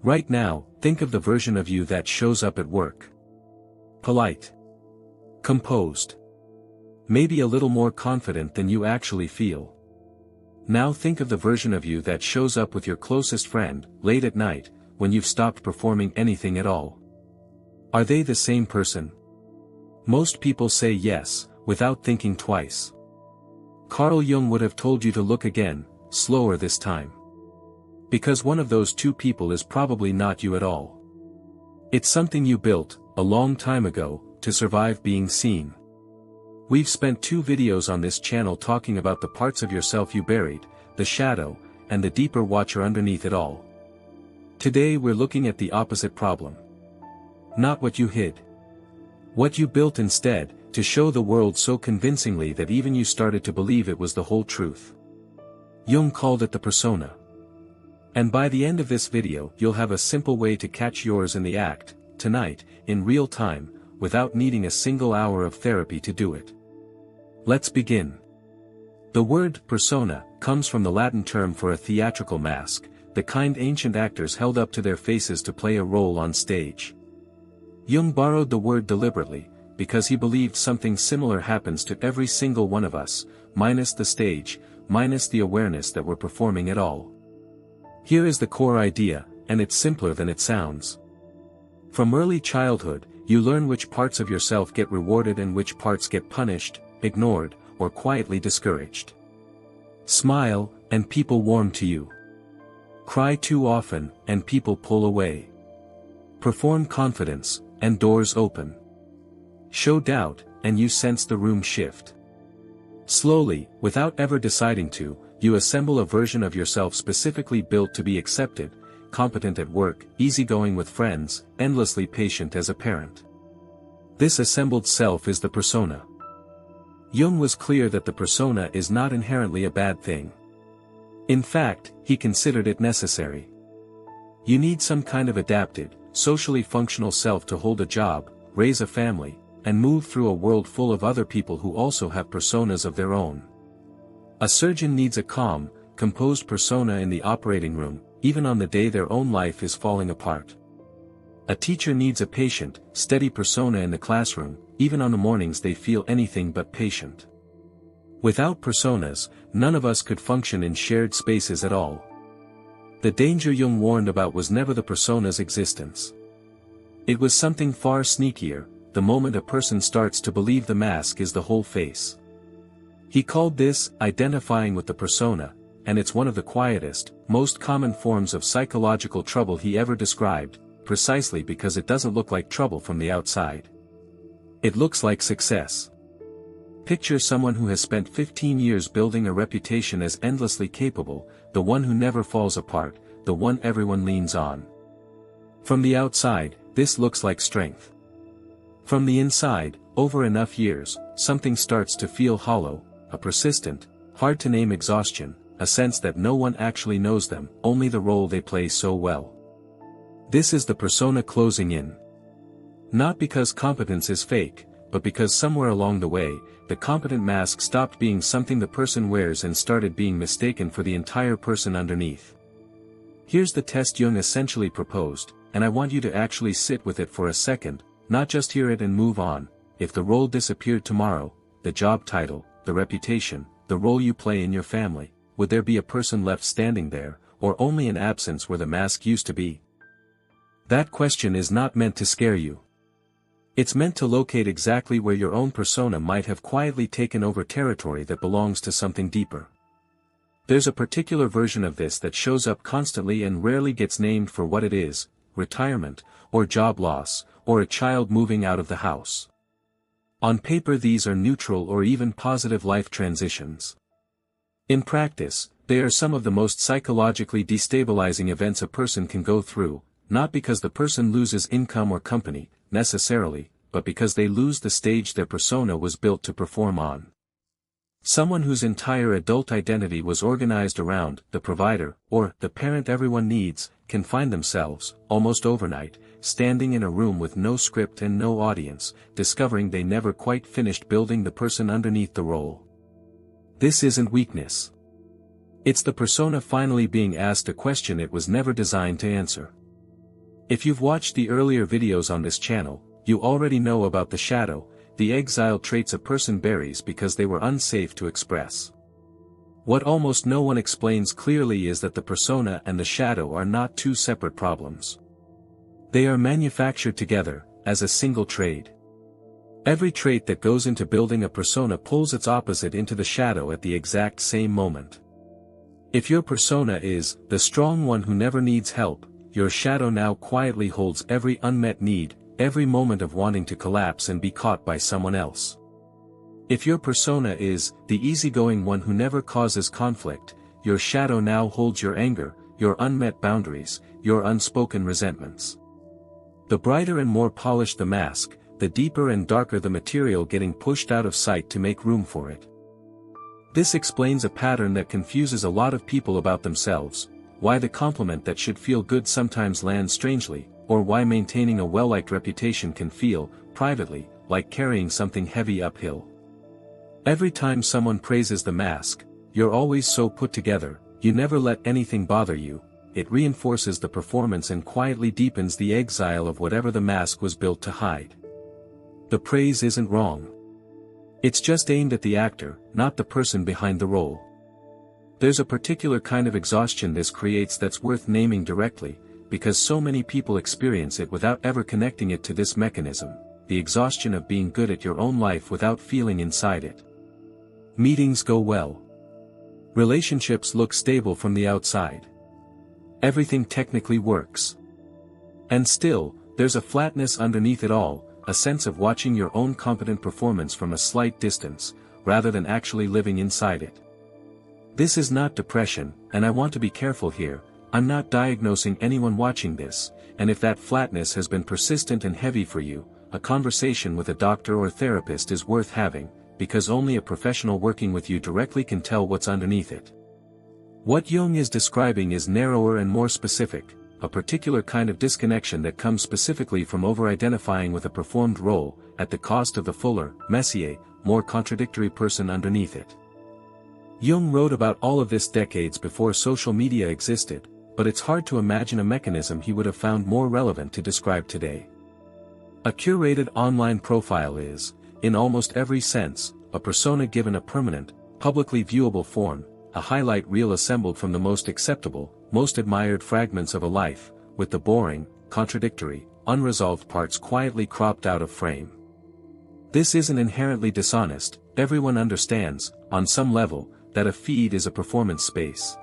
Right now, think of the version of you that shows up at work. Polite. Composed. Maybe a little more confident than you actually feel. Now think of the version of you that shows up with your closest friend, late at night, when you've stopped performing anything at all. Are they the same person? Most people say yes, without thinking twice. Carl Jung would have told you to look again, slower this time. Because one of those two people is probably not you at all. It's something you built, a long time ago, to survive being seen. We've spent 2 videos on this channel talking about the parts of yourself you buried, the shadow, and the deeper watcher underneath it all. Today we're looking at the opposite problem. Not what you hid. What you built instead, to show the world so convincingly that even you started to believe it was the whole truth. Jung called it the persona. And by the end of this video you'll have a simple way to catch yours in the act, tonight, in real time, without needing a single hour of therapy to do it. Let's begin. The word persona comes from the Latin term for a theatrical mask, the kind ancient actors held up to their faces to play a role on stage. Jung borrowed the word deliberately, because he believed something similar happens to every single one of us, minus the stage, minus the awareness that we're performing at all. Here is the core idea, and it's simpler than it sounds. From early childhood, you learn which parts of yourself get rewarded and which parts get punished, ignored, or quietly discouraged. Smile, and people warm to you. Cry too often, and people pull away. Perform confidence, and doors open. Show doubt, and you sense the room shift. Slowly, without ever deciding to, you assemble a version of yourself specifically built to be accepted, competent at work, easygoing with friends, endlessly patient as a parent. This assembled self is the persona. Jung was clear that the persona is not inherently a bad thing. In fact, he considered it necessary. You need some kind of adapted, socially functional self to hold a job, raise a family, and move through a world full of other people who also have personas of their own. A surgeon needs a calm, composed persona in the operating room, even on the day their own life is falling apart. A teacher needs a patient, steady persona in the classroom, even on the mornings they feel anything but patient. Without personas, none of us could function in shared spaces at all. The danger Jung warned about was never the persona's existence. It was something far sneakier, the moment a person starts to believe the mask is the whole face. He called this identifying with the persona, and it's one of the quietest, most common forms of psychological trouble he ever described, precisely because it doesn't look like trouble from the outside. It looks like success. Picture someone who has spent 15 years building a reputation as endlessly capable, the one who never falls apart, the one everyone leans on. From the outside, this looks like strength. From the inside, over enough years, something starts to feel hollow, a persistent, hard-to-name exhaustion, a sense that no one actually knows them, only the role they play so well. This is the persona closing in. Not because competence is fake, but because somewhere along the way, the competent mask stopped being something the person wears and started being mistaken for the entire person underneath. Here's the test Jung essentially proposed, and I want you to actually sit with it for a second, not just hear it and move on. If the role disappeared tomorrow, the job title, the reputation, the role you play in your family, would there be a person left standing there, or only an absence where the mask used to be? That question is not meant to scare you. It's meant to locate exactly where your own persona might have quietly taken over territory that belongs to something deeper. There's a particular version of this that shows up constantly and rarely gets named for what it is: retirement, or job loss, or a child moving out of the house. On paper these are neutral or even positive life transitions. In practice, they are some of the most psychologically destabilizing events a person can go through, not because the person loses income or company, necessarily, but because they lose the stage their persona was built to perform on. Someone whose entire adult identity was organized around the provider, or the parent everyone needs, can find themselves, almost overnight, standing in a room with no script and no audience, discovering they never quite finished building the person underneath the role. This isn't weakness. It's the persona finally being asked a question it was never designed to answer. If you've watched the earlier videos on this channel, you already know about the shadow, the exile traits a person buries because they were unsafe to express. What almost no one explains clearly is that the persona and the shadow are not two separate problems. They are manufactured together, as a single trait. Every trait that goes into building a persona pulls its opposite into the shadow at the exact same moment. If your persona is the strong one who never needs help, your shadow now quietly holds every unmet need, every moment of wanting to collapse and be caught by someone else. If your persona is the easygoing one who never causes conflict, your shadow now holds your anger, your unmet boundaries, your unspoken resentments. The brighter and more polished the mask, the deeper and darker the material getting pushed out of sight to make room for it. This explains a pattern that confuses a lot of people about themselves, why the compliment that should feel good sometimes lands strangely, or why maintaining a well-liked reputation can feel, privately, like carrying something heavy uphill. Every time someone praises the mask, "You're always so put together, you never let anything bother you," it reinforces the performance and quietly deepens the exile of whatever the mask was built to hide. The praise isn't wrong. It's just aimed at the actor, not the person behind the role. There's a particular kind of exhaustion this creates that's worth naming directly, because so many people experience it without ever connecting it to this mechanism, the exhaustion of being good at your own life without feeling inside it. Meetings go well. Relationships look stable from the outside. Everything technically works. And still, there's a flatness underneath it all, a sense of watching your own competent performance from a slight distance, rather than actually living inside it. This is not depression, and I want to be careful here. I'm not diagnosing anyone watching this, and if that flatness has been persistent and heavy for you, a conversation with a doctor or therapist is worth having, because only a professional working with you directly can tell what's underneath it. What Jung is describing is narrower and more specific, a particular kind of disconnection that comes specifically from over-identifying with a performed role, at the cost of the fuller, messier, more contradictory person underneath it. Jung wrote about all of this decades before social media existed, but it's hard to imagine a mechanism he would have found more relevant to describe today. A curated online profile is, in almost every sense, a persona given a permanent, publicly viewable form, a highlight reel assembled from the most acceptable, most admired fragments of a life, with the boring, contradictory, unresolved parts quietly cropped out of frame. This isn't inherently dishonest. Everyone understands, on some level, that a feed is a performance space.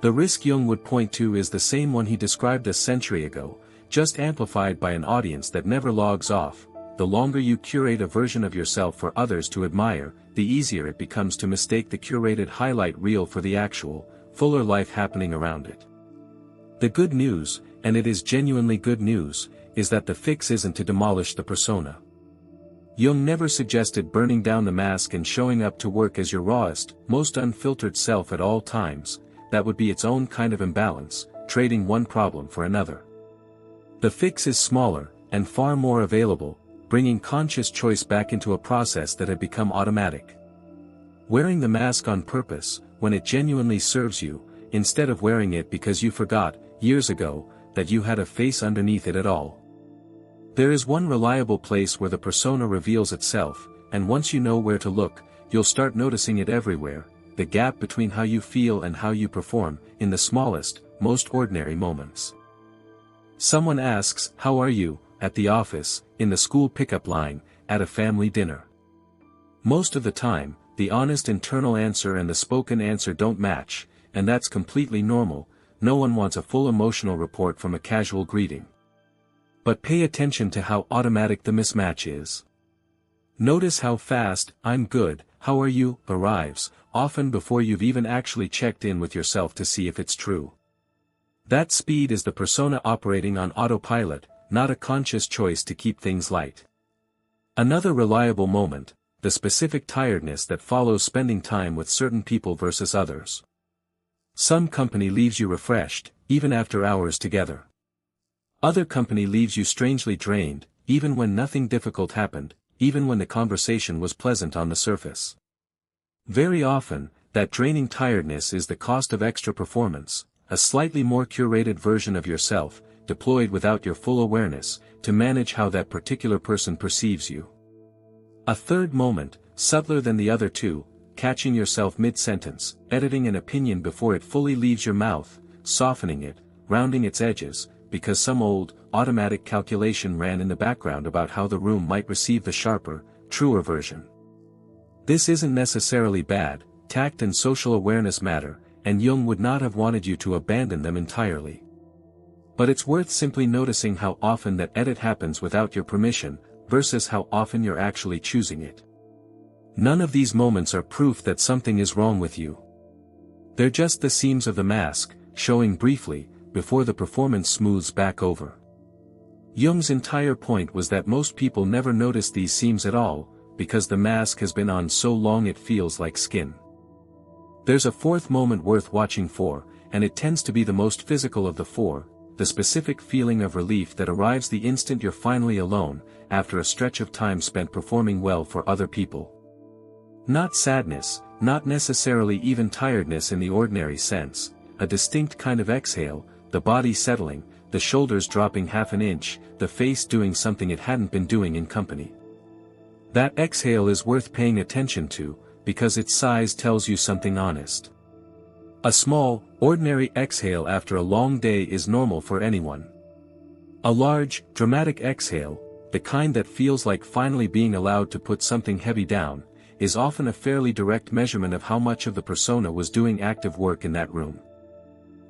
The risk Jung would point to is the same one he described a century ago, just amplified by an audience that never logs off. The longer you curate a version of yourself for others to admire, the easier it becomes to mistake the curated highlight reel for the actual, fuller life happening around it. The good news, and it is genuinely good news, is that the fix isn't to demolish the persona. Jung never suggested burning down the mask and showing up to work as your rawest, most unfiltered self at all times. That would be its own kind of imbalance, trading one problem for another. The fix is smaller, and far more available, bringing conscious choice back into a process that had become automatic. Wearing the mask on purpose, when it genuinely serves you, instead of wearing it because you forgot, years ago, that you had a face underneath it at all. There is one reliable place where the persona reveals itself, and once you know where to look, you'll start noticing it everywhere, the gap between how you feel and how you perform, in the smallest, most ordinary moments. Someone asks, "How are you?" at the office, in the school pickup line, at a family dinner. Most of the time, the honest internal answer and the spoken answer don't match, and that's completely normal. No one wants a full emotional report from a casual greeting. But pay attention to how automatic the mismatch is. Notice how fast, "I'm good, how are you?" arrives, often before you've even actually checked in with yourself to see if it's true. That speed is the persona operating on autopilot, not a conscious choice to keep things light. Another reliable moment, the specific tiredness that follows spending time with certain people versus others. Some company leaves you refreshed, even after hours together. Other company leaves you strangely drained, even when nothing difficult happened, even when the conversation was pleasant on the surface. Very often, that draining tiredness is the cost of extra performance, a slightly more curated version of yourself, deployed without your full awareness, to manage how that particular person perceives you. A third moment, subtler than the other two, catching yourself mid-sentence, editing an opinion before it fully leaves your mouth, softening it, rounding its edges, because some old, automatic calculation ran in the background about how the room might receive the sharper, truer version. This isn't necessarily bad. Tact and social awareness matter, and Jung would not have wanted you to abandon them entirely. But it's worth simply noticing how often that edit happens without your permission, versus how often you're actually choosing it. None of these moments are proof that something is wrong with you. They're just the seams of the mask, showing briefly, before the performance smooths back over. Jung's entire point was that most people never notice these seams at all, because the mask has been on so long it feels like skin. There's a fourth moment worth watching for, and it tends to be the most physical of the four, the specific feeling of relief that arrives the instant you're finally alone, after a stretch of time spent performing well for other people. Not sadness, not necessarily even tiredness in the ordinary sense, a distinct kind of exhale, the body settling, the shoulders dropping half an inch, the face doing something it hadn't been doing in company. That exhale is worth paying attention to, because its size tells you something honest. A small, ordinary exhale after a long day is normal for anyone. A large, dramatic exhale, the kind that feels like finally being allowed to put something heavy down, is often a fairly direct measurement of how much of the persona was doing active work in that room.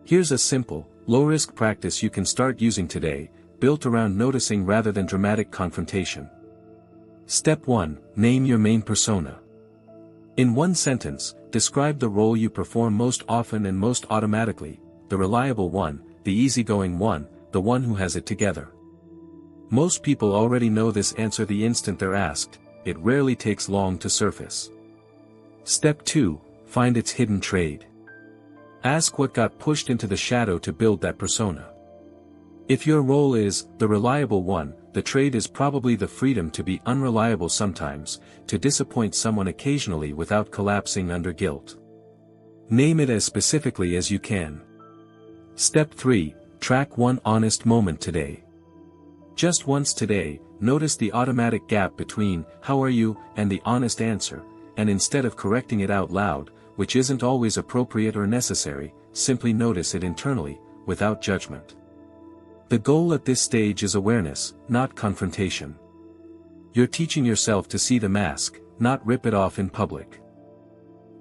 Here's a simple, low-risk practice you can start using today, built around noticing rather than dramatic confrontation. Step 1. Name your main persona. In one sentence, describe the role you perform most often and most automatically, the reliable one, the easygoing one, the one who has it together. Most people already know this answer the instant they're asked. It rarely takes long to surface. Step 2. Find its hidden trade. Ask what got pushed into the shadow to build that persona. If your role is the reliable one, the trade is probably the freedom to be unreliable sometimes, to disappoint someone occasionally without collapsing under guilt. Name it as specifically as you can. Step 3. Track one honest moment today. Just once today, notice the automatic gap between "how are you" and the honest answer, and instead of correcting it out loud, which isn't always appropriate or necessary, simply notice it internally, without judgment. The goal at this stage is awareness, not confrontation. You're teaching yourself to see the mask, not rip it off in public.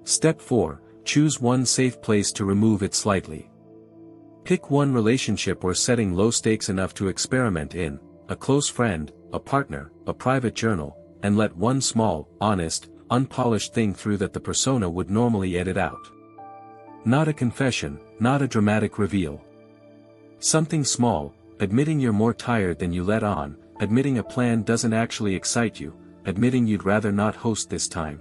Step 4. Choose one safe place to remove it slightly. Pick one relationship or setting low stakes enough to experiment in, a close friend, a partner, a private journal, and let one small, honest, unpolished thing through that the persona would normally edit out. Not a confession, not a dramatic reveal. Something small, admitting you're more tired than you let on, admitting a plan doesn't actually excite you, admitting you'd rather not host this time.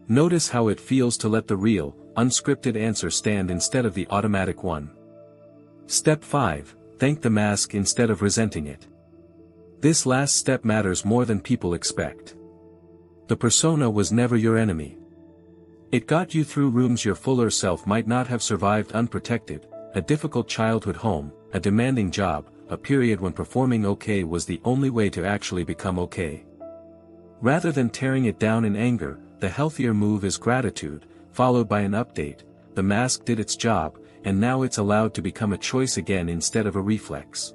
Notice how it feels to let the real, unscripted answer stand instead of the automatic one. Step 5. Thank the mask instead of resenting it. This last step matters more than people expect. The persona was never your enemy. It got you through rooms your fuller self might not have survived unprotected, a difficult childhood home, a demanding job, a period when performing okay was the only way to actually become okay. Rather than tearing it down in anger, the healthier move is gratitude, followed by an update. The mask did its job, and now it's allowed to become a choice again instead of a reflex.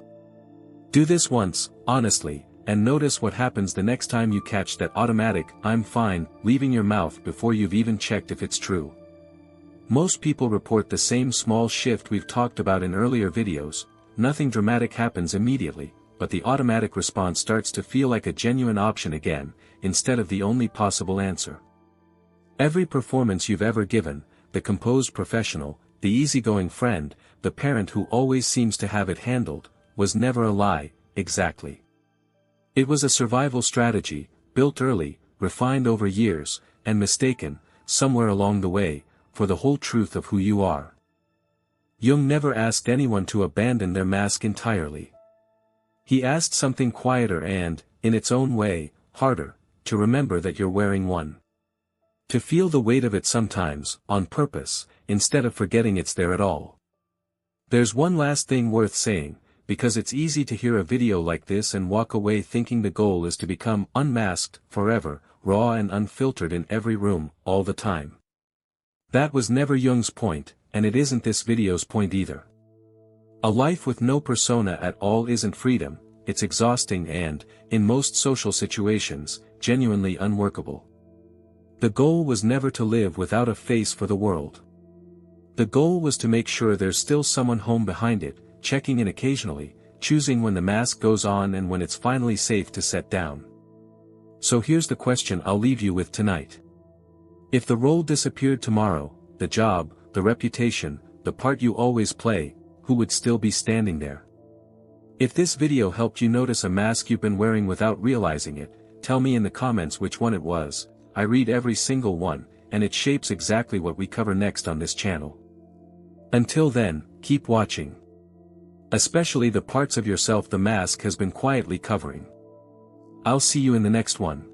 Do this once, honestly, and notice what happens the next time you catch that automatic "I'm fine" leaving your mouth before you've even checked if it's true. Most people report the same small shift we've talked about in earlier videos. Nothing dramatic happens immediately, but the automatic response starts to feel like a genuine option again, instead of the only possible answer. Every performance you've ever given, the composed professional, the easygoing friend, the parent who always seems to have it handled, was never a lie, exactly. It was a survival strategy, built early, refined over years, and mistaken, somewhere along the way, for the whole truth of who you are. Jung never asked anyone to abandon their mask entirely. He asked something quieter and, in its own way, harder, to remember that you're wearing one. To feel the weight of it sometimes, on purpose, instead of forgetting it's there at all. There's one last thing worth saying. because it's easy to hear a video like this and walk away thinking the goal is to become unmasked, forever, raw and unfiltered in every room, all the time. That was never Jung's point, and it isn't this video's point either. A life with no persona at all isn't freedom, it's exhausting and, in most social situations, genuinely unworkable. The goal was never to live without a face for the world. The goal was to make sure there's still someone home behind it, checking in occasionally, choosing when the mask goes on and when it's finally safe to set down. So here's the question I'll leave you with tonight. If the role disappeared tomorrow, the job, the reputation, the part you always play, who would still be standing there? If this video helped you notice a mask you've been wearing without realizing it, tell me in the comments which one it was. I read every single one, and it shapes exactly what we cover next on this channel. Until then, keep watching. Especially the parts of yourself the mask has been quietly covering. I'll see you in the next one.